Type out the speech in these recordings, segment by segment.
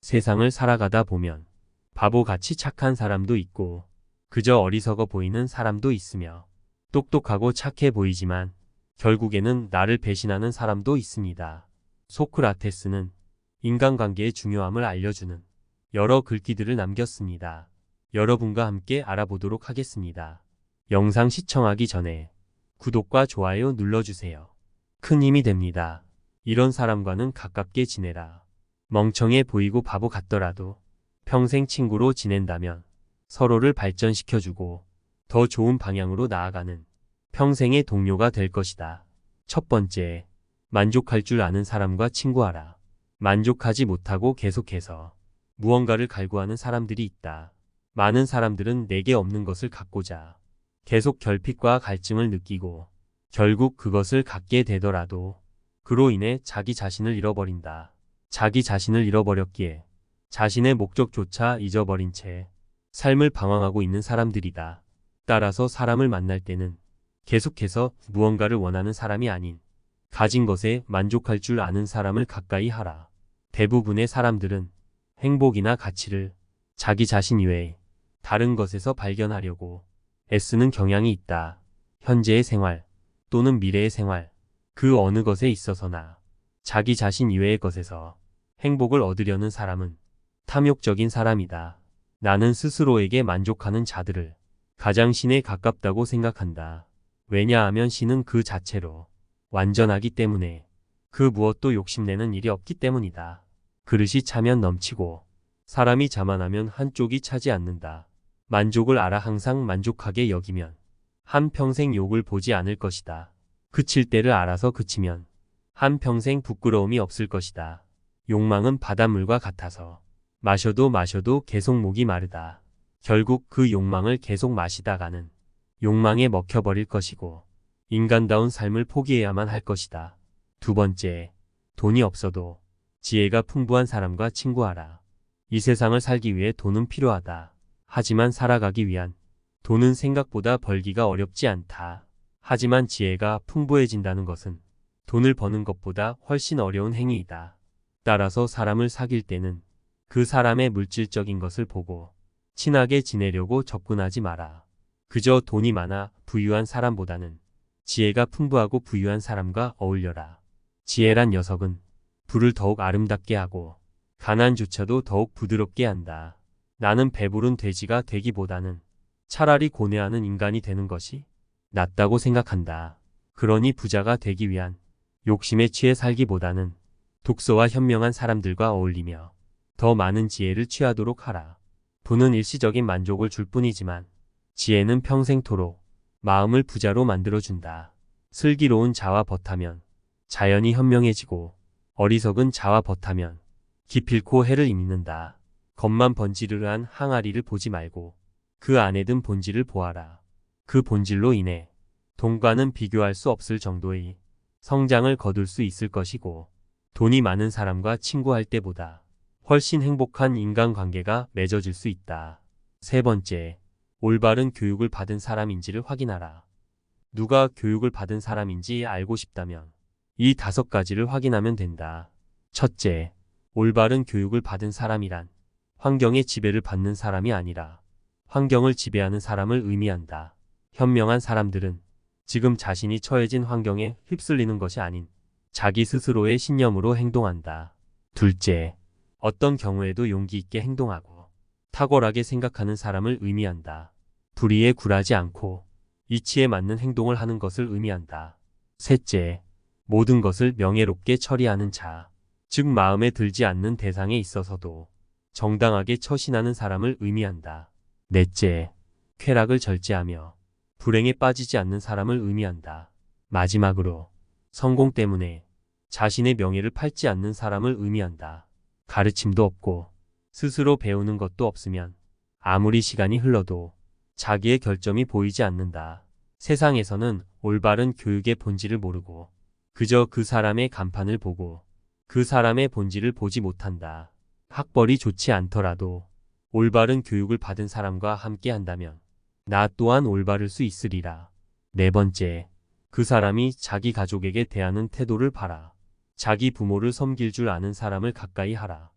세상을 살아가다 보면 바보같이 착한 사람도 있고 그저 어리석어 보이는 사람도 있으며 똑똑하고 착해 보이지만 결국에는 나를 배신하는 사람도 있습니다. 소크라테스는 인간관계의 중요함을 알려주는 여러 글귀들을 남겼습니다. 여러분과 함께 알아보도록 하겠습니다. 영상 시청하기 전에 구독과 좋아요 눌러주세요. 큰 힘이 됩니다. 이런 사람과는 가깝게 지내라. 멍청해 보이고 바보 같더라도 평생 친구로 지낸다면 서로를 발전시켜주고 더 좋은 방향으로 나아가는 평생의 동료가 될 것이다. 첫 번째, 만족할 줄 아는 사람과 친구하라. 만족하지 못하고 계속해서 무언가를 갈구하는 사람들이 있다. 많은 사람들은 내게 없는 것을 갖고자 계속 결핍과 갈증을 느끼고 결국 그것을 갖게 되더라도 그로 인해 자기 자신을 잃어버린다. 자기 자신을 잃어버렸기에 자신의 목적조차 잊어버린 채 삶을 방황하고 있는 사람들이다. 따라서 사람을 만날 때는 계속해서 무언가를 원하는 사람이 아닌 가진 것에 만족할 줄 아는 사람을 가까이 하라. 대부분의 사람들은 행복이나 가치를 자기 자신 이외에 다른 것에서 발견하려고 애쓰는 경향이 있다. 현재의 생활 또는 미래의 생활, 그 어느 것에 있어서나 자기 자신 이외의 것에서 행복을 얻으려는 사람은 탐욕적인 사람이다. 나는 스스로에게 만족하는 자들을 가장 신에 가깝다고 생각한다. 왜냐하면 신은 그 자체로 완전하기 때문에 그 무엇도 욕심내는 일이 없기 때문이다. 그릇이 차면 넘치고 사람이 자만하면 한쪽이 차지 않는다. 만족을 알아 항상 만족하게 여기면 한평생 욕을 보지 않을 것이다. 그칠 때를 알아서 그치면 한평생 부끄러움이 없을 것이다. 욕망은 바닷물과 같아서 마셔도 계속 목이 마르다. 결국 그 욕망을 계속 마시다가는 욕망에 먹혀버릴 것이고 인간다운 삶을 포기해야만 할 것이다. 두 번째, 돈이 없어도 지혜가 풍부한 사람과 친구하라. 이 세상을 살기 위해 돈은 필요하다. 하지만 살아가기 위한 돈은 생각보다 벌기가 어렵지 않다. 하지만 지혜가 풍부해진다는 것은 돈을 버는 것보다 훨씬 어려운 행위이다. 따라서 사람을 사귈 때는 그 사람의 물질적인 것을 보고 친하게 지내려고 접근하지 마라. 그저 돈이 많아 부유한 사람보다는 지혜가 풍부하고 부유한 사람과 어울려라. 지혜란 녀석은 불을 더욱 아름답게 하고 가난조차도 더욱 부드럽게 한다. 나는 배부른 돼지가 되기보다는 차라리 고뇌하는 인간이 되는 것이 낫다고 생각한다. 그러니 부자가 되기 위한 욕심에 취해 살기보다는 독서와 현명한 사람들과 어울리며 더 많은 지혜를 취하도록 하라. 돈은 일시적인 만족을 줄 뿐이지만 지혜는 평생토록 마음을 부자로 만들어준다. 슬기로운 자와 벗하면 자연이 현명해지고 어리석은 자와 벗하면 기필코 해를 입는다. 겉만 번지르르한 항아리를 보지 말고 그 안에 든 본질을 보아라. 그 본질로 인해 돈과는 비교할 수 없을 정도의 성장을 거둘 수 있을 것이고 돈이 많은 사람과 친구할 때보다 훨씬 행복한 인간관계가 맺어질 수 있다. 세 번째, 올바른 교육을 받은 사람인지를 확인하라. 누가 교육을 받은 사람인지 알고 싶다면 이 5가지를 확인하면 된다. 첫째, 올바른 교육을 받은 사람이란 환경의 지배를 받는 사람이 아니라 환경을 지배하는 사람을 의미한다. 현명한 사람들은 지금 자신이 처해진 환경에 휩쓸리는 것이 아닌 자기 스스로의 신념으로 행동한다. 둘째, 어떤 경우에도 용기 있게 행동하고 탁월하게 생각하는 사람을 의미한다. 불의에 굴하지 않고 이치에 맞는 행동을 하는 것을 의미한다. 셋째, 모든 것을 명예롭게 처리하는 자, 즉 마음에 들지 않는 대상에 있어서도 정당하게 처신하는 사람을 의미한다. 넷째, 쾌락을 절제하며 불행에 빠지지 않는 사람을 의미한다. 마지막으로 성공 때문에 자신의 명예를 팔지 않는 사람을 의미한다. 가르침도 없고 스스로 배우는 것도 없으면 아무리 시간이 흘러도 자기의 결점이 보이지 않는다. 세상에서는 올바른 교육의 본질을 모르고 그저 그 사람의 간판을 보고 그 사람의 본질을 보지 못한다. 학벌이 좋지 않더라도 올바른 교육을 받은 사람과 함께 한다면 나 또한 올바를 수 있으리라. 네 번째, 그 사람이 자기 가족에게 대하는 태도를 봐라. 자기 부모를 섬길 줄 아는 사람을 가까이 하라.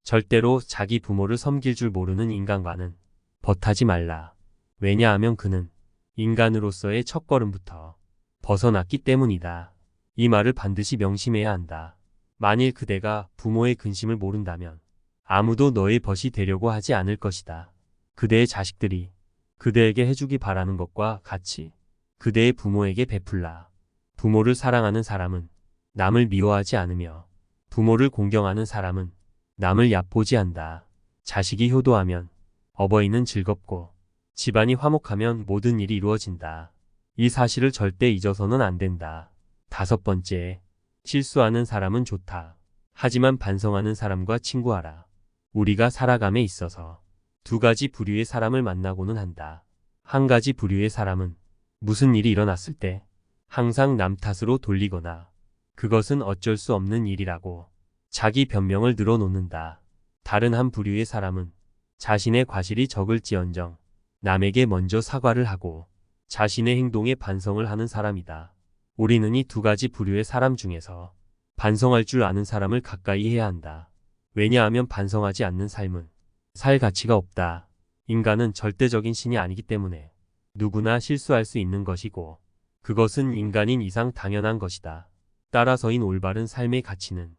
절대로 자기 부모를 섬길 줄 모르는 인간과는 벗하지 말라. 왜냐하면 그는 인간으로서의 첫걸음부터 벗어났기 때문이다. 이 말을 반드시 명심해야 한다. 만일 그대가 부모의 근심을 모른다면 아무도 너의 벗이 되려고 하지 않을 것이다. 그대의 자식들이 그대에게 해주기 바라는 것과 같이 그대의 부모에게 베풀라. 부모를 사랑하는 사람은 남을 미워하지 않으며 부모를 공경하는 사람은 남을 얕보지 않는다. 자식이 효도하면 어버이는 즐겁고 집안이 화목하면 모든 일이 이루어진다. 이 사실을 절대 잊어서는 안 된다. 5번째, 실수하는 사람은 좋다. 하지만 반성하는 사람과 친구하라. 우리가 살아감에 있어서 2가지 부류의 사람을 만나고는 한다. 한 가지 부류의 사람은 무슨 일이 일어났을 때 항상 남 탓으로 돌리거나 그것은 어쩔 수 없는 일이라고 자기 변명을 늘어놓는다. 다른 한 부류의 사람은 자신의 과실이 적을지언정 남에게 먼저 사과를 하고 자신의 행동에 반성을 하는 사람이다. 우리는 이 2가지 부류의 사람 중에서 반성할 줄 아는 사람을 가까이 해야 한다. 왜냐하면 반성하지 않는 삶은 살 가치가 없다. 인간은 절대적인 신이 아니기 때문에 누구나 실수할 수 있는 것이고 그것은 인간인 이상 당연한 것이다. 따라서인 올바른 삶의 가치는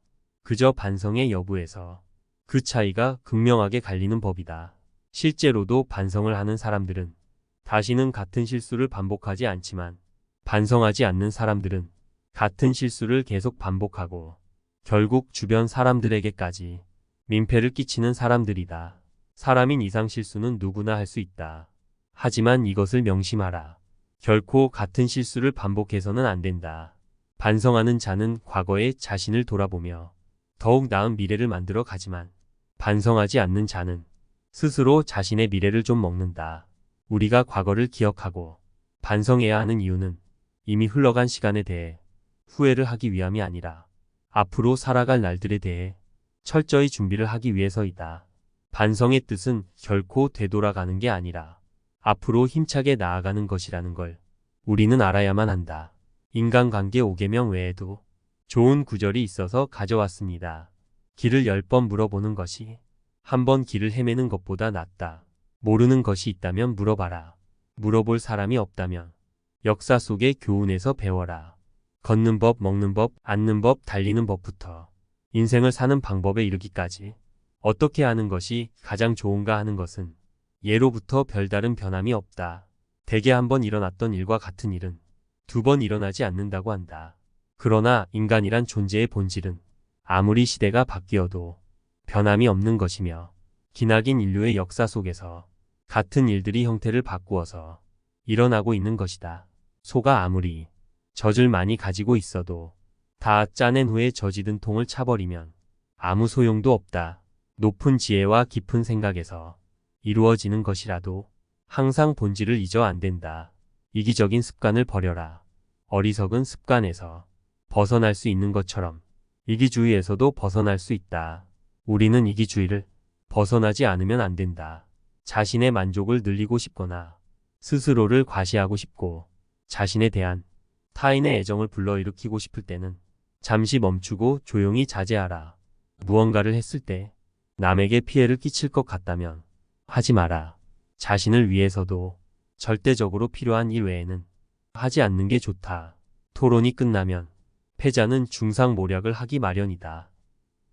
그저 반성의 여부에서 그 차이가 극명하게 갈리는 법이다. 실제로도 반성을 하는 사람들은 다시는 같은 실수를 반복하지 않지만 반성하지 않는 사람들은 같은 실수를 계속 반복하고 결국 주변 사람들에게까지 민폐를 끼치는 사람들이다. 사람인 이상 실수는 누구나 할 수 있다. 하지만 이것을 명심하라. 결코 같은 실수를 반복해서는 안 된다. 반성하는 자는 과거의 자신을 돌아보며 더욱 나은 미래를 만들어 가지만 반성하지 않는 자는 스스로 자신의 미래를 좀 먹는다. 우리가 과거를 기억하고 반성해야 하는 이유는 이미 흘러간 시간에 대해 후회를 하기 위함이 아니라 앞으로 살아갈 날들에 대해 철저히 준비를 하기 위해서이다. 반성의 뜻은 결코 되돌아가는 게 아니라 앞으로 힘차게 나아가는 것이라는 걸 우리는 알아야만 한다. 인간관계 5계명 외에도 좋은 구절이 있어서 가져왔습니다. 길을 10번 물어보는 것이 한 번 길을 헤매는 것보다 낫다. 모르는 것이 있다면 물어봐라. 물어볼 사람이 없다면 역사 속의 교훈에서 배워라. 걷는 법, 먹는 법, 앉는 법, 달리는 법부터 인생을 사는 방법에 이르기까지 어떻게 하는 것이 가장 좋은가 하는 것은 예로부터 별다른 변함이 없다. 대개 한 번 일어났던 일과 같은 일은 2번 일어나지 않는다고 한다. 그러나 인간이란 존재의 본질은 아무리 시대가 바뀌어도 변함이 없는 것이며 기나긴 인류의 역사 속에서 같은 일들이 형태를 바꾸어서 일어나고 있는 것이다. 소가 아무리 젖을 많이 가지고 있어도 다 짜낸 후에 젖이든 통을 차버리면 아무 소용도 없다. 높은 지혜와 깊은 생각에서 이루어지는 것이라도 항상 본질을 잊어 안 된다. 이기적인 습관을 버려라. 어리석은 습관에서 벗어날 수 있는 것처럼 이기주의에서도 벗어날 수 있다. 우리는 이기주의를 벗어나지 않으면 안 된다. 자신의 만족을 늘리고 싶거나 스스로를 과시하고 싶고 자신에 대한 타인의 애정을 불러일으키고 싶을 때는 잠시 멈추고 조용히 자제하라. 무언가를 했을 때 남에게 피해를 끼칠 것 같다면 하지 마라. 자신을 위해서도 절대적으로 필요한 일 외에는 하지 않는 게 좋다. 토론이 끝나면 패자는 중상모략을 하기 마련이다.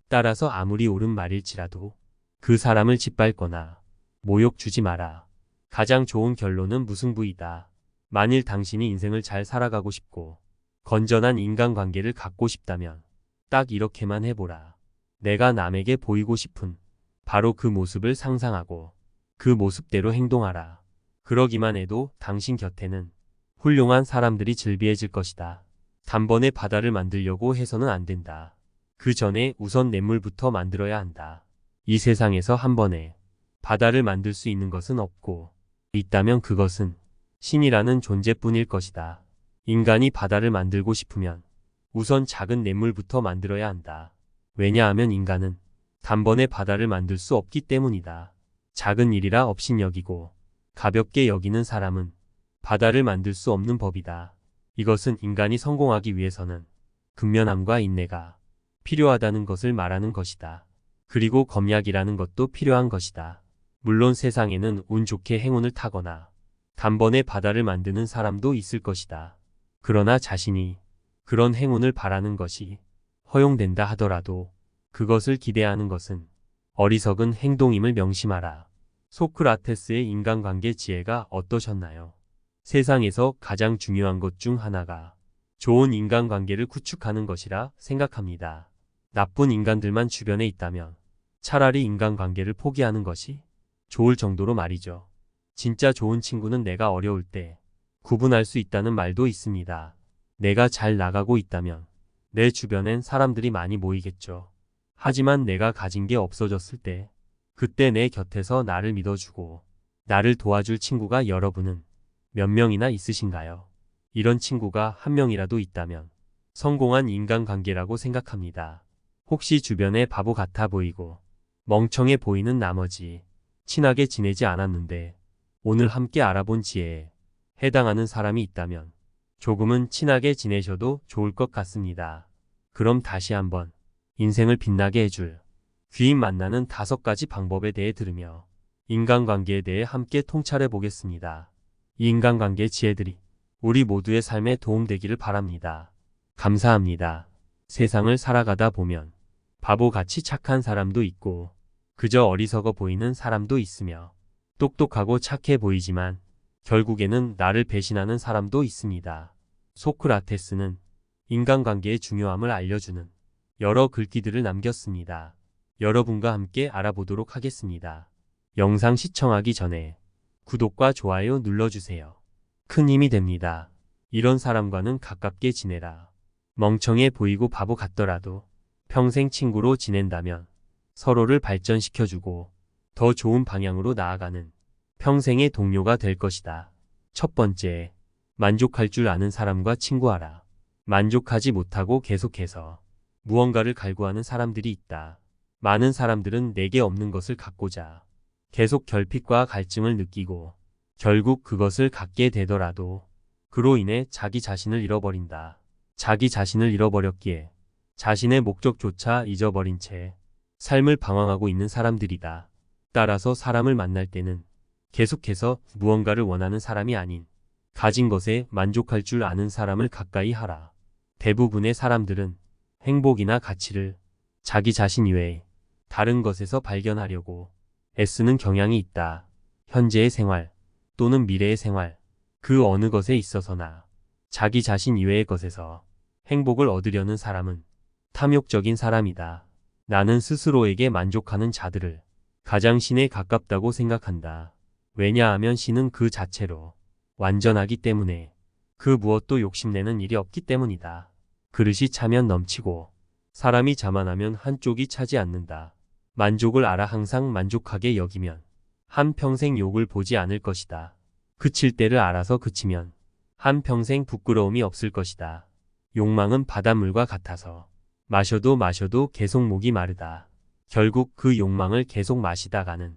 따라서 아무리 옳은 말일지라도 그 사람을 짓밟거나 모욕 주지 마라. 가장 좋은 결론은 무승부이다. 만일 당신이 인생을 잘 살아가고 싶고 건전한 인간관계를 갖고 싶다면 딱 이렇게만 해보라. 내가 남에게 보이고 싶은 바로 그 모습을 상상하고 그 모습대로 행동하라. 그러기만 해도 당신 곁에는 훌륭한 사람들이 즐비해질 것이다. 단번에 바다를 만들려고 해서는 안 된다. 그 전에 우선 냇물부터 만들어야 한다. 이 세상에서 한 번에 바다를 만들 수 있는 것은 없고 있다면 그것은 신이라는 존재뿐일 것이다. 인간이 바다를 만들고 싶으면 우선 작은 냇물부터 만들어야 한다. 왜냐하면 인간은 단번에 바다를 만들 수 없기 때문이다. 작은 일이라 업신여기고 가볍게 여기는 사람은 바다를 만들 수 없는 법이다. 이것은 인간이 성공하기 위해서는 근면함과 인내가 필요하다는 것을 말하는 것이다. 그리고 검약이라는 것도 필요한 것이다. 물론 세상에는 운 좋게 행운을 타거나 단번에 바다를 만드는 사람도 있을 것이다. 그러나 자신이 그런 행운을 바라는 것이 허용된다 하더라도 그것을 기대하는 것은 어리석은 행동임을 명심하라. 소크라테스의 인간관계 지혜가 어떠셨나요? 세상에서 가장 중요한 것 중 하나가 좋은 인간관계를 구축하는 것이라 생각합니다. 나쁜 인간들만 주변에 있다면 차라리 인간관계를 포기하는 것이 좋을 정도로 말이죠. 진짜 좋은 친구는 내가 어려울 때 구분할 수 있다는 말도 있습니다. 내가 잘 나가고 있다면 내 주변엔 사람들이 많이 모이겠죠. 하지만 내가 가진 게 없어졌을 때 그때 내 곁에서 나를 믿어주고 나를 도와줄 친구가 여러분은 몇 명이나 있으신가요? 이런 친구가 한 명이라도 있다면 성공한 인간관계라고 생각합니다. 혹시 주변에 바보 같아 보이고 멍청해 보이는 나머지 친하게 지내지 않았는데 오늘 함께 알아본 지혜에 해당하는 사람이 있다면 조금은 친하게 지내셔도 좋을 것 같습니다. 그럼 다시 한번 인생을 빛나게 해줄 귀인 만나는 5가지 방법에 대해 들으며 인간관계에 대해 함께 통찰해 보겠습니다. 이 인간관계 지혜들이 우리 모두의 삶에 도움되기를 바랍니다. 감사합니다. 세상을 살아가다 보면 바보같이 착한 사람도 있고 그저 어리석어 보이는 사람도 있으며 똑똑하고 착해 보이지만 결국에는 나를 배신하는 사람도 있습니다. 소크라테스는 인간관계의 중요함을 알려주는 여러 글귀들을 남겼습니다. 여러분과 함께 알아보도록 하겠습니다. 영상 시청하기 전에 구독과 좋아요 눌러주세요. 큰 힘이 됩니다. 이런 사람과는 가깝게 지내라. 멍청해 보이고 바보 같더라도 평생 친구로 지낸다면 서로를 발전시켜주고 더 좋은 방향으로 나아가는 평생의 동료가 될 것이다. 첫 번째, 만족할 줄 아는 사람과 친구하라. 만족하지 못하고 계속해서 무언가를 갈구하는 사람들이 있다. 많은 사람들은 내게 없는 것을 갖고자 계속 결핍과 갈증을 느끼고 결국 그것을 갖게 되더라도 그로 인해 자기 자신을 잃어버린다. 자기 자신을 잃어버렸기에 자신의 목적조차 잊어버린 채 삶을 방황하고 있는 사람들이다. 따라서 사람을 만날 때는 계속해서 무언가를 원하는 사람이 아닌 가진 것에 만족할 줄 아는 사람을 가까이 하라. 대부분의 사람들은 행복이나 가치를 자기 자신 이외에 다른 것에서 발견하려고 애쓰는 경향이 있다. 현재의 생활 또는 미래의 생활, 그 어느 것에 있어서나 자기 자신 이외의 것에서 행복을 얻으려는 사람은 탐욕적인 사람이다. 나는 스스로에게 만족하는 자들을 가장 신에 가깝다고 생각한다. 왜냐하면 신은 그 자체로 완전하기 때문에 그 무엇도 욕심내는 일이 없기 때문이다. 그릇이 차면 넘치고 사람이 자만하면 한쪽이 차지 않는다. 만족을 알아 항상 만족하게 여기면 한평생 욕을 보지 않을 것이다. 그칠 때를 알아서 그치면 한평생 부끄러움이 없을 것이다. 욕망은 바닷물과 같아서 마셔도 마셔도 계속 목이 마르다. 결국 그 욕망을 계속 마시다가는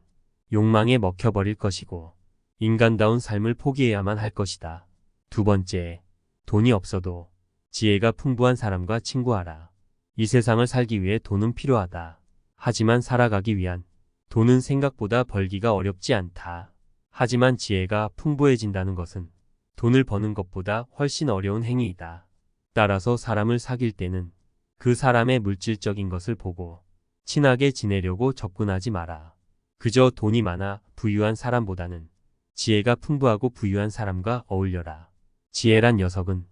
욕망에 먹혀버릴 것이고 인간다운 삶을 포기해야만 할 것이다. 두 번째, 돈이 없어도 지혜가 풍부한 사람과 친구하라. 이 세상을 살기 위해 돈은 필요하다. 하지만 살아가기 위한 돈은 생각보다 벌기가 어렵지 않다. 하지만 지혜가 풍부해진다는 것은 돈을 버는 것보다 훨씬 어려운 행위이다. 따라서 사람을 사귈 때는 그 사람의 물질적인 것을 보고 친하게 지내려고 접근하지 마라. 그저 돈이 많아 부유한 사람보다는 지혜가 풍부하고 부유한 사람과 어울려라. 지혜란 녀석은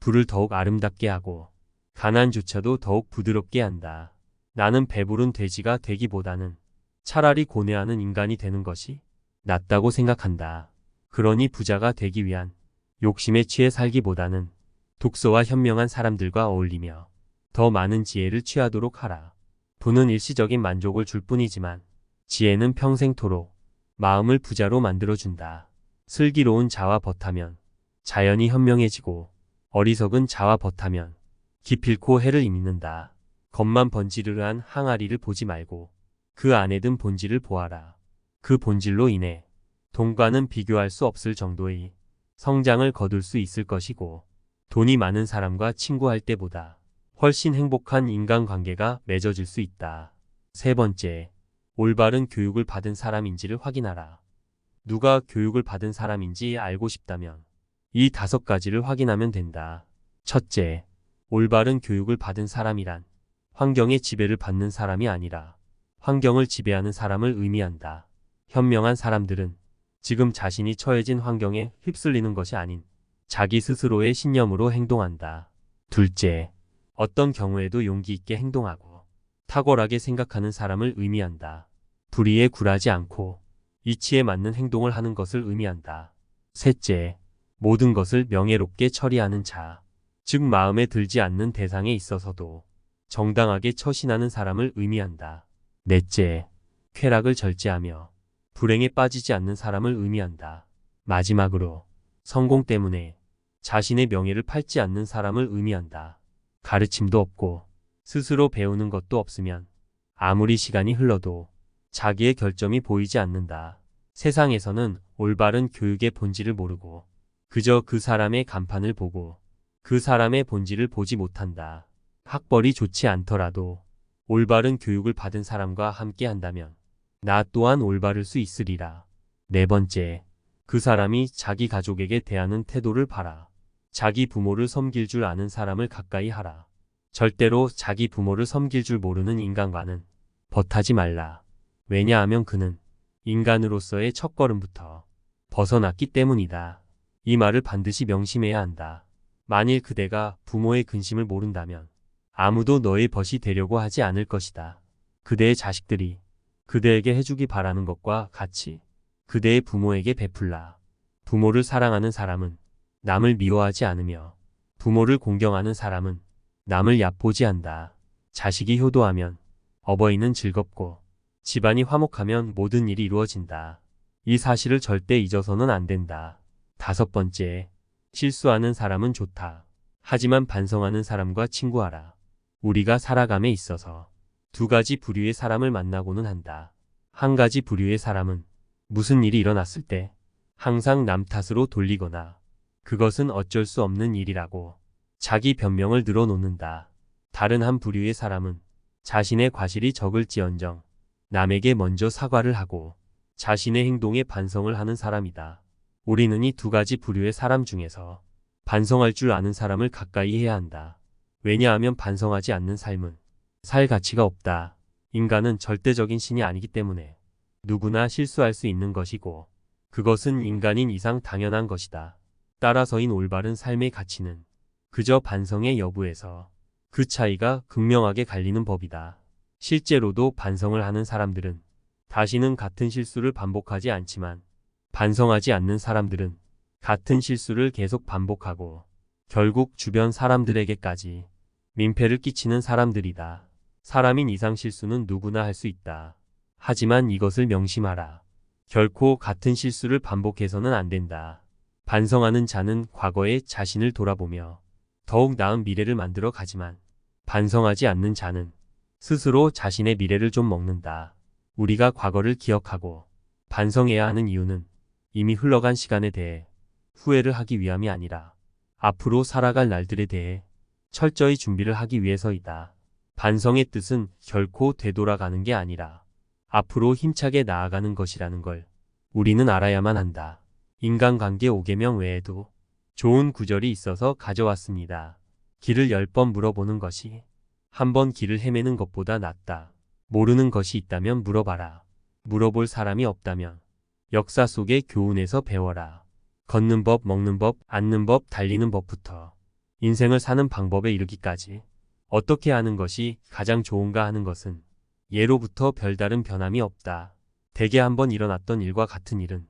불을 더욱 아름답게 하고 가난조차도 더욱 부드럽게 한다. 나는 배부른 돼지가 되기보다는 차라리 고뇌하는 인간이 되는 것이 낫다고 생각한다. 그러니 부자가 되기 위한 욕심에 취해 살기보다는 독서와 현명한 사람들과 어울리며 더 많은 지혜를 취하도록 하라. 부는 일시적인 만족을 줄 뿐이지만 지혜는 평생토록 마음을 부자로 만들어준다. 슬기로운 자와 벗하면 자연이 현명해지고 어리석은 자와 벗하면 기필코 해를 입는다. 겉만 번지르르한 항아리를 보지 말고 그 안에 든 본질을 보아라. 그 본질로 인해 돈과는 비교할 수 없을 정도의 성장을 거둘 수 있을 것이고 돈이 많은 사람과 친구할 때보다 훨씬 행복한 인간관계가 맺어질 수 있다. 세 번째, 올바른 교육을 받은 사람인지를 확인하라. 누가 교육을 받은 사람인지 알고 싶다면 이 5가지를 확인하면 된다. 첫째, 올바른 교육을 받은 사람이란 환경의 지배를 받는 사람이 아니라 환경을 지배하는 사람을 의미한다. 현명한 사람들은 지금 자신이 처해진 환경에 휩쓸리는 것이 아닌 자기 스스로의 신념으로 행동한다. 둘째, 어떤 경우에도 용기 있게 행동하고 탁월하게 생각하는 사람을 의미한다. 불의에 굴하지 않고 이치에 맞는 행동을 하는 것을 의미한다. 셋째, 모든 것을 명예롭게 처리하는 자, 즉 마음에 들지 않는 대상에 있어서도 정당하게 처신하는 사람을 의미한다. 넷째, 쾌락을 절제하며 불행에 빠지지 않는 사람을 의미한다. 마지막으로 성공 때문에 자신의 명예를 팔지 않는 사람을 의미한다. 가르침도 없고 스스로 배우는 것도 없으면 아무리 시간이 흘러도 자기의 결점이 보이지 않는다. 세상에서는 올바른 교육의 본질을 모르고 그저 그 사람의 간판을 보고 그 사람의 본질을 보지 못한다. 학벌이 좋지 않더라도 올바른 교육을 받은 사람과 함께 한다면 나 또한 올바를 수 있으리라. 네 번째, 그 사람이 자기 가족에게 대하는 태도를 봐라. 자기 부모를 섬길 줄 아는 사람을 가까이 하라. 절대로 자기 부모를 섬길 줄 모르는 인간과는 벗하지 말라. 왜냐하면 그는 인간으로서의 첫걸음부터 벗어났기 때문이다. 이 말을 반드시 명심해야 한다. 만일 그대가 부모의 근심을 모른다면 아무도 너의 벗이 되려고 하지 않을 것이다. 그대의 자식들이 그대에게 해주기 바라는 것과 같이 그대의 부모에게 베풀라. 부모를 사랑하는 사람은 남을 미워하지 않으며 부모를 공경하는 사람은 남을 얕보지 한다. 자식이 효도하면 어버이는 즐겁고 집안이 화목하면 모든 일이 이루어진다. 이 사실을 절대 잊어서는 안 된다. 다섯 번째, 실수하는 사람은 좋다. 하지만 반성하는 사람과 친구하라. 우리가 살아감에 있어서 2가지 부류의 사람을 만나고는 한다. 한 가지 부류의 사람은 무슨 일이 일어났을 때 항상 남 탓으로 돌리거나 그것은 어쩔 수 없는 일이라고 자기 변명을 늘어놓는다. 다른 한 부류의 사람은 자신의 과실이 적을지언정 남에게 먼저 사과를 하고 자신의 행동에 반성을 하는 사람이다. 우리는 이 2가지 부류의 사람 중에서 반성할 줄 아는 사람을 가까이 해야 한다. 왜냐하면 반성하지 않는 삶은 살 가치가 없다. 인간은 절대적인 신이 아니기 때문에 누구나 실수할 수 있는 것이고 그것은 인간인 이상 당연한 것이다. 따라서인 올바른 삶의 가치는 그저 반성의 여부에서 그 차이가 극명하게 갈리는 법이다. 실제로도 반성을 하는 사람들은 다시는 같은 실수를 반복하지 않지만 반성하지 않는 사람들은 같은 실수를 계속 반복하고 결국 주변 사람들에게까지 민폐를 끼치는 사람들이다. 사람인 이상 실수는 누구나 할 수 있다. 하지만 이것을 명심하라. 결코 같은 실수를 반복해서는 안 된다. 반성하는 자는 과거의 자신을 돌아보며 더욱 나은 미래를 만들어 가지만 반성하지 않는 자는 스스로 자신의 미래를 좀 먹는다. 우리가 과거를 기억하고 반성해야 하는 이유는 이미 흘러간 시간에 대해 후회를 하기 위함이 아니라 앞으로 살아갈 날들에 대해 철저히 준비를 하기 위해서이다. 반성의 뜻은 결코 되돌아가는 게 아니라 앞으로 힘차게 나아가는 것이라는 걸 우리는 알아야만 한다. 인간관계 5계명 외에도 좋은 구절이 있어서 가져왔습니다. 길을 10번 물어보는 것이 한 번 길을 헤매는 것보다 낫다. 모르는 것이 있다면 물어봐라. 물어볼 사람이 없다면 역사 속의 교훈에서 배워라. 걷는 법, 먹는 법, 앉는 법, 달리는 법부터 인생을 사는 방법에 이르기까지 어떻게 하는 것이 가장 좋은가 하는 것은 예로부터 별다른 변함이 없다. 대개 한 번 일어났던 일과 같은 일은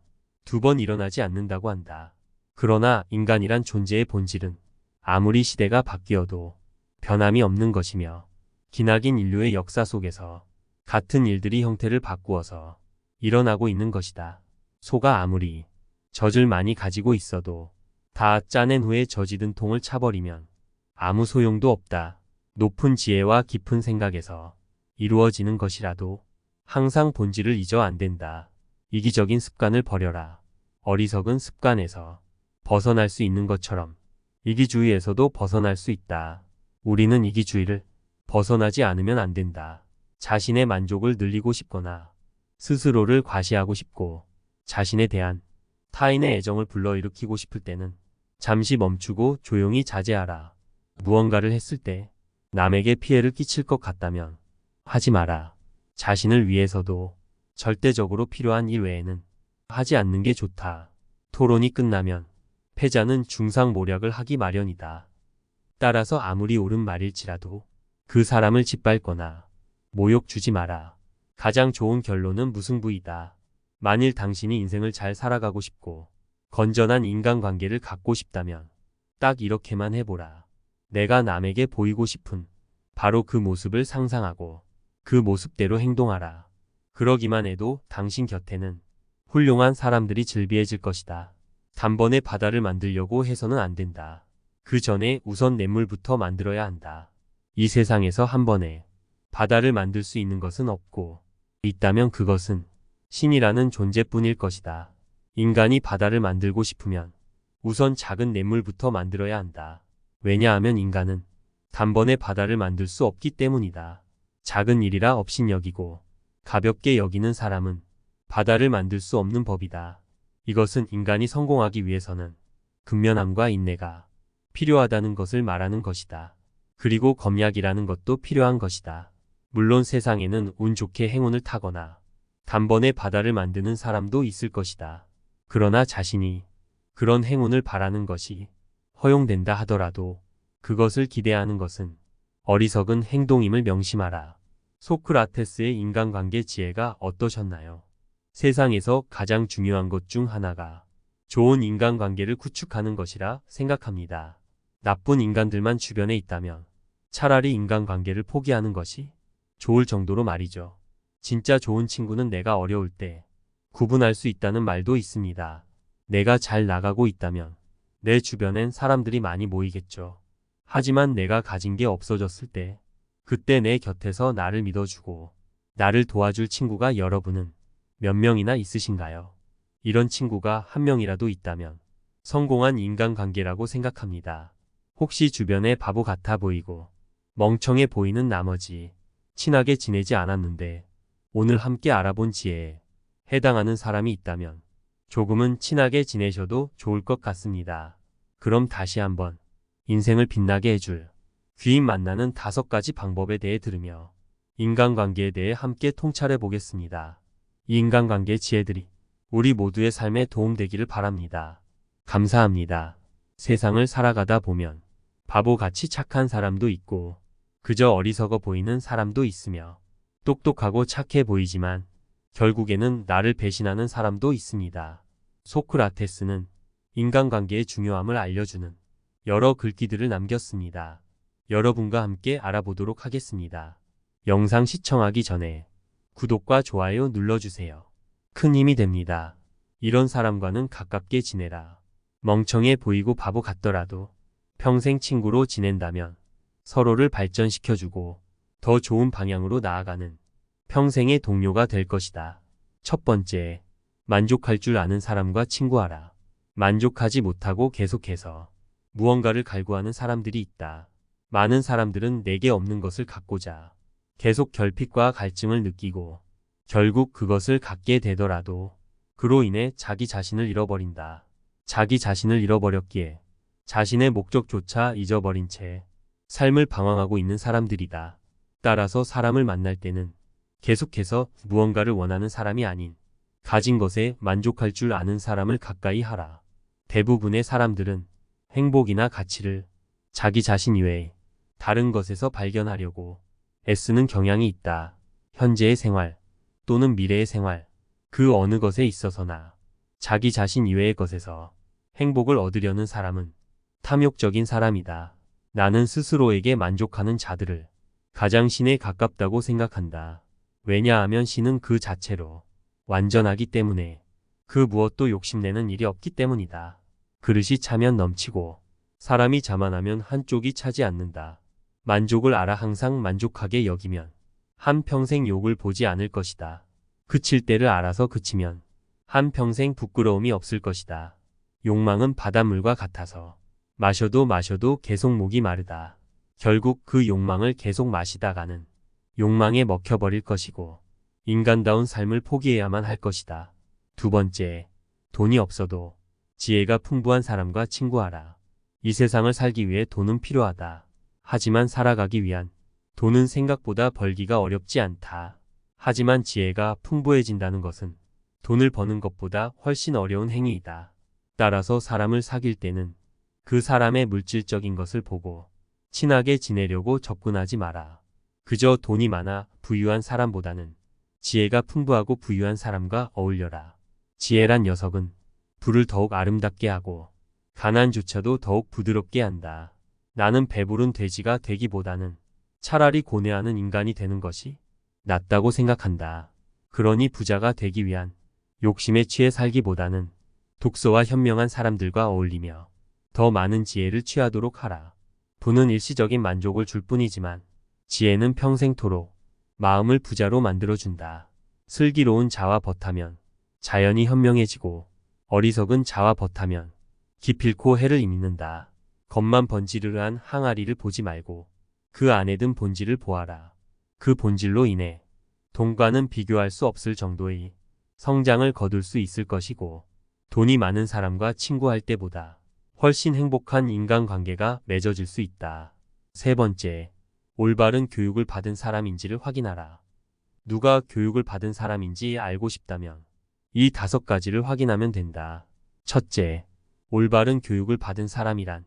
2번 일어나지 않는다고 한다. 그러나 인간이란 존재의 본질은 아무리 시대가 바뀌어도 변함이 없는 것이며 기나긴 인류의 역사 속에서 같은 일들이 형태를 바꾸어서 일어나고 있는 것이다. 소가 아무리 젖을 많이 가지고 있어도 다 짜낸 후에 젖이든 통을 차버리면 아무 소용도 없다. 높은 지혜와 깊은 생각에서 이루어지는 것이라도 항상 본질을 잊어 안 된다. 이기적인 습관을 버려라. 어리석은 습관에서 벗어날 수 있는 것처럼 이기주의에서도 벗어날 수 있다. 우리는 이기주의를 벗어나지 않으면 안 된다. 자신의 만족을 늘리고 싶거나 스스로를 과시하고 싶고 자신에 대한 타인의 애정을 불러일으키고 싶을 때는 잠시 멈추고 조용히 자제하라. 무언가를 했을 때 남에게 피해를 끼칠 것 같다면 하지 마라. 자신을 위해서도 절대적으로 필요한 일 외에는 하지 않는 게 좋다. 토론이 끝나면 패자는 중상모략을 하기 마련이다. 따라서 아무리 옳은 말일지라도 그 사람을 짓밟거나 모욕 주지 마라. 가장 좋은 결론은 무승부이다. 만일 당신이 인생을 잘 살아가고 싶고 건전한 인간관계를 갖고 싶다면 딱 이렇게만 해보라. 내가 남에게 보이고 싶은 바로 그 모습을 상상하고 그 모습대로 행동하라. 그러기만 해도 당신 곁에는 훌륭한 사람들이 즐비해질 것이다. 단번에 바다를 만들려고 해서는 안 된다. 그 전에 우선 냇물부터 만들어야 한다. 이 세상에서 한 번에 바다를 만들 수 있는 것은 없고 있다면 그것은 신이라는 존재뿐일 것이다. 인간이 바다를 만들고 싶으면 우선 작은 냇물부터 만들어야 한다. 왜냐하면 인간은 단번에 바다를 만들 수 없기 때문이다. 작은 일이라 업신여기고 가볍게 여기는 사람은 바다를 만들 수 없는 법이다. 이것은 인간이 성공하기 위해서는 근면함과 인내가 필요하다는 것을 말하는 것이다. 그리고 검약이라는 것도 필요한 것이다. 물론 세상에는 운 좋게 행운을 타거나 단번에 바다를 만드는 사람도 있을 것이다. 그러나 자신이 그런 행운을 바라는 것이 허용된다 하더라도 그것을 기대하는 것은 어리석은 행동임을 명심하라. 소크라테스의 인간관계 지혜가 어떠셨나요? 세상에서 가장 중요한 것 중 하나가 좋은 인간관계를 구축하는 것이라 생각합니다. 나쁜 인간들만 주변에 있다면 차라리 인간관계를 포기하는 것이 좋을 정도로 말이죠. 진짜 좋은 친구는 내가 어려울 때 구분할 수 있다는 말도 있습니다. 내가 잘 나가고 있다면 내 주변엔 사람들이 많이 모이겠죠. 하지만 내가 가진 게 없어졌을 때 그때 내 곁에서 나를 믿어주고 나를 도와줄 친구가 여러분은 몇 명이나 있으신가요? 이런 친구가 한 명이라도 있다면 성공한 인간관계라고 생각합니다. 혹시 주변에 바보 같아 보이고 멍청해 보이는 나머지 친하게 지내지 않았는데 오늘 함께 알아본 지혜에 해당하는 사람이 있다면 조금은 친하게 지내셔도 좋을 것 같습니다. 그럼 다시 한번 인생을 빛나게 해줄 귀인 만나는 5가지 방법에 대해 들으며 인간관계에 대해 함께 통찰해 보겠습니다. 이 인간관계 지혜들이 우리 모두의 삶에 도움되기를 바랍니다. 감사합니다. 세상을 살아가다 보면 바보같이 착한 사람도 있고 그저 어리석어 보이는 사람도 있으며 똑똑하고 착해 보이지만 결국에는 나를 배신하는 사람도 있습니다. 소크라테스는 인간관계의 중요함을 알려주는 여러 글귀들을 남겼습니다. 여러분과 함께 알아보도록 하겠습니다. 영상 시청하기 전에 구독과 좋아요 눌러주세요. 큰 힘이 됩니다. 이런 사람과는 가깝게 지내라. 멍청해 보이고 바보 같더라도 평생 친구로 지낸다면 서로를 발전시켜주고 더 좋은 방향으로 나아가는 평생의 동료가 될 것이다. 첫 번째, 만족할 줄 아는 사람과 친구하라. 만족하지 못하고 계속해서 무언가를 갈구하는 사람들이 있다. 많은 사람들은 내게 없는 것을 갖고자 계속 결핍과 갈증을 느끼고 결국 그것을 갖게 되더라도 그로 인해 자기 자신을 잃어버린다. 자기 자신을 잃어버렸기에 자신의 목적조차 잊어버린 채 삶을 방황하고 있는 사람들이다. 따라서 사람을 만날 때는 계속해서 무언가를 원하는 사람이 아닌 가진 것에 만족할 줄 아는 사람을 가까이 하라. 대부분의 사람들은 행복이나 가치를 자기 자신 이외에 다른 것에서 발견하려고 애쓰는 경향이 있다. 현재의 생활 또는 미래의 생활, 그 어느 것에 있어서나 자기 자신 이외의 것에서 행복을 얻으려는 사람은 탐욕적인 사람이다. 나는 스스로에게 만족하는 자들을 가장 신에 가깝다고 생각한다. 왜냐하면 신은 그 자체로 완전하기 때문에 그 무엇도 욕심내는 일이 없기 때문이다. 그릇이 차면 넘치고 사람이 자만하면 한쪽이 차지 않는다. 만족을 알아 항상 만족하게 여기면 한평생 욕을 보지 않을 것이다. 그칠 때를 알아서 그치면 한평생 부끄러움이 없을 것이다. 욕망은 바닷물과 같아서 마셔도 마셔도 계속 목이 마르다. 결국 그 욕망을 계속 마시다가는 욕망에 먹혀버릴 것이고 인간다운 삶을 포기해야만 할 것이다. 두 번째, 돈이 없어도 지혜가 풍부한 사람과 친구하라. 이 세상을 살기 위해 돈은 필요하다. 하지만 살아가기 위한 돈은 생각보다 벌기가 어렵지 않다. 하지만 지혜가 풍부해진다는 것은 돈을 버는 것보다 훨씬 어려운 행위이다. 따라서 사람을 사귈 때는 그 사람의 물질적인 것을 보고 친하게 지내려고 접근하지 마라. 그저 돈이 많아 부유한 사람보다는 지혜가 풍부하고 부유한 사람과 어울려라. 지혜란 녀석은 불을 더욱 아름답게 하고 가난조차도 더욱 부드럽게 한다. 나는 배부른 돼지가 되기보다는 차라리 고뇌하는 인간이 되는 것이 낫다고 생각한다. 그러니 부자가 되기 위한 욕심에 취해 살기보다는 독서와 현명한 사람들과 어울리며 더 많은 지혜를 취하도록 하라. 부는 일시적인 만족을 줄 뿐이지만 지혜는 평생토록 마음을 부자로 만들어준다. 슬기로운 자와 벗하면 자연이 현명해지고 어리석은 자와 벗하면 기필코 해를 입는다. 겉만 번지르르한 항아리를 보지 말고 그 안에 든 본질을 보아라. 그 본질로 인해 돈과는 비교할 수 없을 정도의 성장을 거둘 수 있을 것이고 돈이 많은 사람과 친구할 때보다 훨씬 행복한 인간관계가 맺어질 수 있다. 세 번째, 올바른 교육을 받은 사람인지를 확인하라. 누가 교육을 받은 사람인지 알고 싶다면 이 5가지를 확인하면 된다. 첫째, 올바른 교육을 받은 사람이란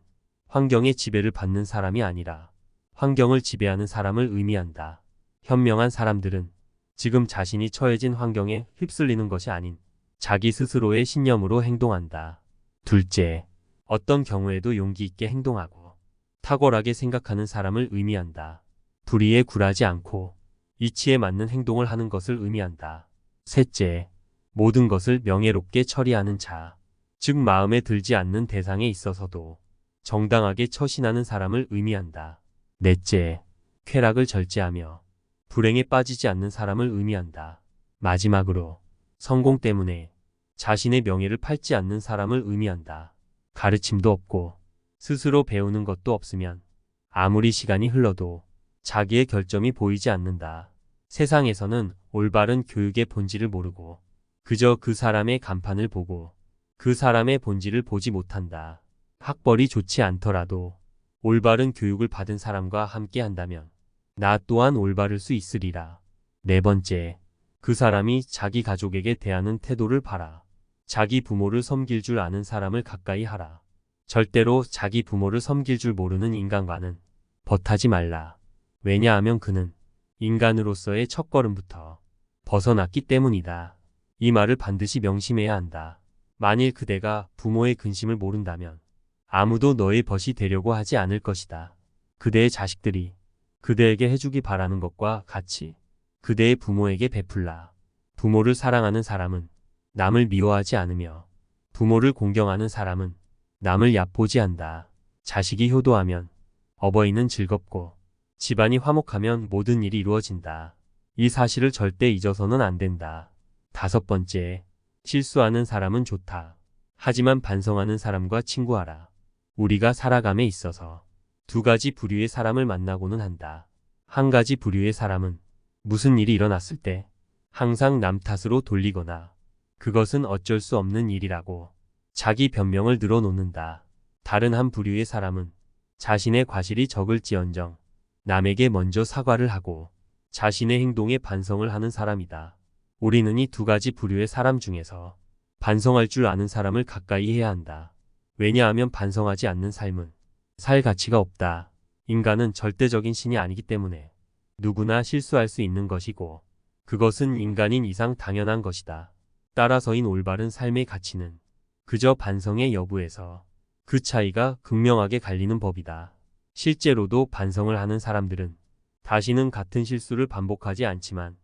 환경의 지배를 받는 사람이 아니라 환경을 지배하는 사람을 의미한다. 현명한 사람들은 지금 자신이 처해진 환경에 휩쓸리는 것이 아닌 자기 스스로의 신념으로 행동한다. 둘째, 어떤 경우에도 용기 있게 행동하고 탁월하게 생각하는 사람을 의미한다. 불의에 굴하지 않고 이치에 맞는 행동을 하는 것을 의미한다. 셋째, 모든 것을 명예롭게 처리하는 자, 즉 마음에 들지 않는 대상에 있어서도 정당하게 처신하는 사람을 의미한다. 넷째, 쾌락을 절제하며 불행에 빠지지 않는 사람을 의미한다. 마지막으로 성공 때문에 자신의 명예를 팔지 않는 사람을 의미한다. 가르침도 없고 스스로 배우는 것도 없으면 아무리 시간이 흘러도 자기의 결점이 보이지 않는다. 세상에서는 올바른 교육의 본질을 모르고 그저 그 사람의 간판을 보고 그 사람의 본질을 보지 못한다. 학벌이 좋지 않더라도 올바른 교육을 받은 사람과 함께 한다면 나 또한 올바를 수 있으리라. 네 번째, 그 사람이 자기 가족에게 대하는 태도를 봐라. 자기 부모를 섬길 줄 아는 사람을 가까이 하라. 절대로 자기 부모를 섬길 줄 모르는 인간과는 벗하지 말라. 왜냐하면 그는 인간으로서의 첫걸음부터 벗어났기 때문이다. 이 말을 반드시 명심해야 한다. 만일 그대가 부모의 근심을 모른다면 아무도 너의 벗이 되려고 하지 않을 것이다. 그대의 자식들이 그대에게 해주기 바라는 것과 같이 그대의 부모에게 베풀라. 부모를 사랑하는 사람은 남을 미워하지 않으며 부모를 공경하는 사람은 남을 얕보지 한다. 자식이 효도하면 어버이는 즐겁고 집안이 화목하면 모든 일이 이루어진다. 이 사실을 절대 잊어서는 안 된다. 다섯 번째, 실수하는 사람은 좋다. 하지만 반성하는 사람과 친구하라. 우리가 살아감에 있어서 2가지 부류의 사람을 만나고는 한다. 한 가지 부류의 사람은 무슨 일이 일어났을 때 항상 남 탓으로 돌리거나 그것은 어쩔 수 없는 일이라고 자기 변명을 늘어놓는다. 다른 한 부류의 사람은 자신의 과실이 적을지언정 남에게 먼저 사과를 하고 자신의 행동에 반성을 하는 사람이다. 우리는 이 2가지 부류의 사람 중에서 반성할 줄 아는 사람을 가까이 해야 한다. 왜냐하면 반성하지 않는 삶은 살 가치가 없다. 인간은 절대적인 신이 아니기 때문에 누구나 실수할 수 있는 것이고 그것은 인간인 이상 당연한 것이다. 따라서인 올바른 삶의 가치는 그저 반성의 여부에서 그 차이가 극명하게 갈리는 법이다. 실제로도 반성을 하는 사람들은 다시는 같은 실수를 반복하지 않지만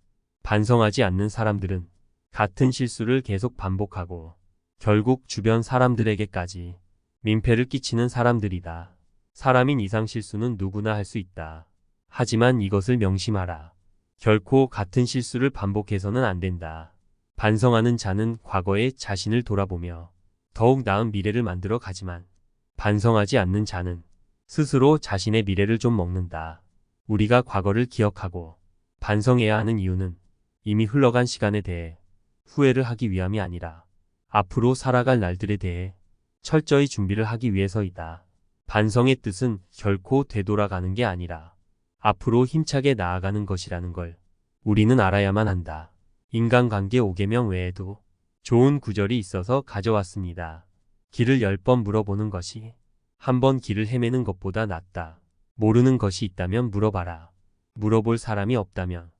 반성하지 않는 사람들은 같은 실수를 계속 반복하고 결국 주변 사람들에게까지 민폐를 끼치는 사람들이다. 사람인 이상 실수는 누구나 할 수 있다. 하지만 이것을 명심하라. 결코 같은 실수를 반복해서는 안 된다. 반성하는 자는 과거의 자신을 돌아보며 더욱 나은 미래를 만들어 가지만 반성하지 않는 자는 스스로 자신의 미래를 좀 먹는다. 우리가 과거를 기억하고 반성해야 하는 이유는 이미 흘러간 시간에 대해 후회를 하기 위함이 아니라 앞으로 살아갈 날들에 대해 철저히 준비를 하기 위해서이다. 반성의 뜻은 결코 되돌아가는 게 아니라 앞으로 힘차게 나아가는 것이라는 걸 우리는 알아야만 한다. 인간관계 5계명 외에도 좋은 구절이 있어서 가져왔습니다. 길을 10번 물어보는 것이 한 번 길을 헤매는 것보다 낫다. 모르는 것이 있다면 물어봐라. 물어볼 사람이 없다면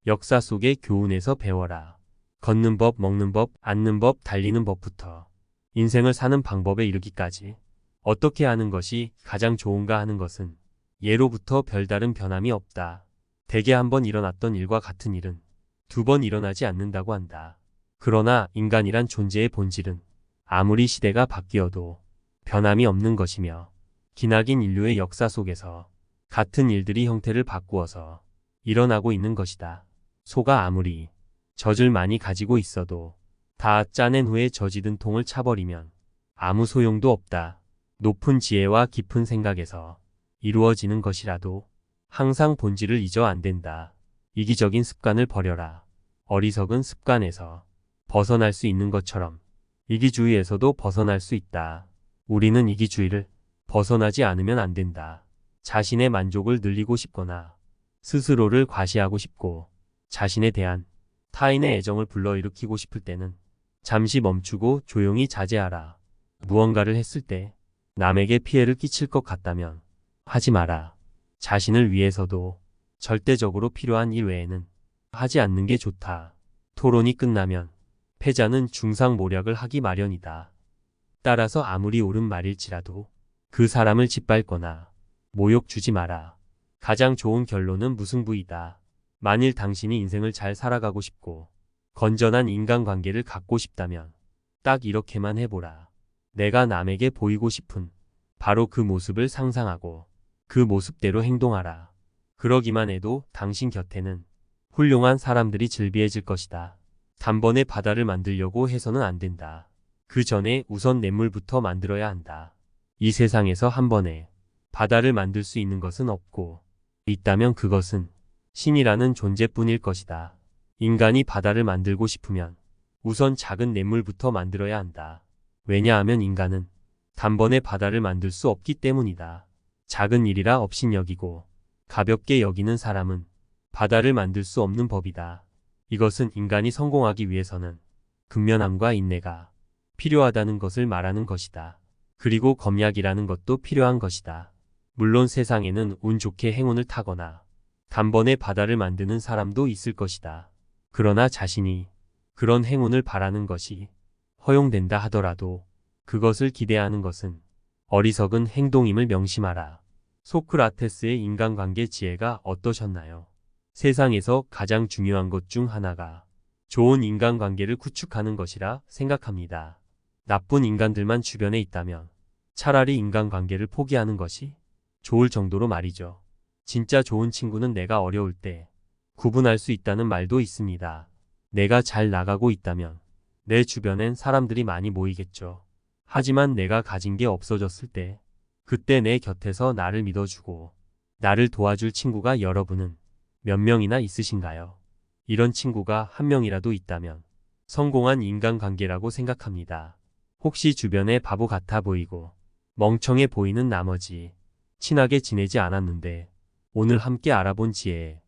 역사 속의 교훈에서 배워라. 걷는 법, 먹는 법, 앉는 법, 달리는 법부터 인생을 사는 방법에 이르기까지 어떻게 하는 것이 가장 좋은가 하는 것은 예로부터 별다른 변함이 없다. 대개 한 번 일어났던 일과 같은 일은 두 번 일어나지 않는다고 한다. 그러나 인간이란 존재의 본질은 아무리 시대가 바뀌어도 변함이 없는 것이며 기나긴 인류의 역사 속에서 같은 일들이 형태를 바꾸어서 일어나고 있는 것이다. 소가 아무리 젖을 많이 가지고 있어도 다 짜낸 후에 젖이든 통을 차버리면 아무 소용도 없다. 높은 지혜와 깊은 생각에서 이루어지는 것이라도 항상 본질을 잊어 안 된다. 이기적인 습관을 버려라. 어리석은 습관에서 벗어날 수 있는 것처럼 이기주의에서도 벗어날 수 있다. 우리는 이기주의를 벗어나지 않으면 안 된다. 자신의 만족을 늘리고 싶거나 스스로를 과시하고 싶고 자신에 대한 타인의 애정을 불러일으키고 싶을 때는 잠시 멈추고 조용히 자제하라. 무언가를 했을 때 남에게 피해를 끼칠 것 같다면 하지 마라. 자신을 위해서도 절대적으로 필요한 일 외에는 하지 않는 게 좋다. 토론이 끝나면 패자는 중상모략을 하기 마련이다. 따라서 아무리 옳은 말일지라도 그 사람을 짓밟거나 모욕 주지 마라. 가장 좋은 결론은 무승부이다. 만일 당신이 인생을 잘 살아가고 싶고 건전한 인간관계를 갖고 싶다면 딱 이렇게만 해보라. 내가 남에게 보이고 싶은 바로 그 모습을 상상하고 그 모습대로 행동하라. 그러기만 해도 당신 곁에는 훌륭한 사람들이 즐비해질 것이다. 단번에 바다를 만들려고 해서는 안 된다. 그 전에 우선 냇물부터 만들어야 한다. 이 세상에서 한 번에 바다를 만들 수 있는 것은 없고 있다면 그것은 신이라는 존재뿐일 것이다. 인간이 바다를 만들고 싶으면 우선 작은 냇물부터 만들어야 한다. 왜냐하면 인간은 단번에 바다를 만들 수 없기 때문이다. 작은 일이라 업신여기고 가볍게 여기는 사람은 바다를 만들 수 없는 법이다. 이것은 인간이 성공하기 위해서는 근면함과 인내가 필요하다는 것을 말하는 것이다. 그리고 검약이라는 것도 필요한 것이다. 물론 세상에는 운 좋게 행운을 타거나 단번에 바다를 만드는 사람도 있을 것이다. 그러나 자신이 그런 행운을 바라는 것이 허용된다 하더라도 그것을 기대하는 것은 어리석은 행동임을 명심하라. 소크라테스의 인간관계 지혜가 어떠셨나요? 세상에서 가장 중요한 것 중 하나가 좋은 인간관계를 구축하는 것이라 생각합니다. 나쁜 인간들만 주변에 있다면 차라리 인간관계를 포기하는 것이 좋을 정도로 말이죠. 진짜 좋은 친구는 내가 어려울 때 구분할 수 있다는 말도 있습니다. 내가 잘 나가고 있다면 내 주변엔 사람들이 많이 모이겠죠. 하지만 내가 가진 게 없어졌을 때 그때 내 곁에서 나를 믿어주고 나를 도와줄 친구가 여러분은 몇 명이나 있으신가요? 이런 친구가 한 명이라도 있다면 성공한 인간관계라고 생각합니다. 혹시 주변에 바보 같아 보이고 멍청해 보이는 나머지 친하게 지내지 않았는데 오늘 함께 알아본 지혜에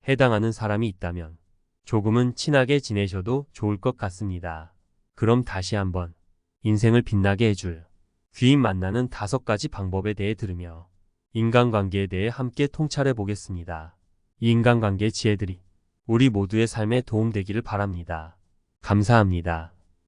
해당하는 사람이 있다면 조금은 친하게 지내셔도 좋을 것 같습니다. 그럼 다시 한번 인생을 빛나게 해줄 귀인 만나는 5가지 방법에 대해 들으며 인간관계에 대해 함께 통찰해 보겠습니다. 이 인간관계 지혜들이 우리 모두의 삶에 도움되기를 바랍니다. 감사합니다.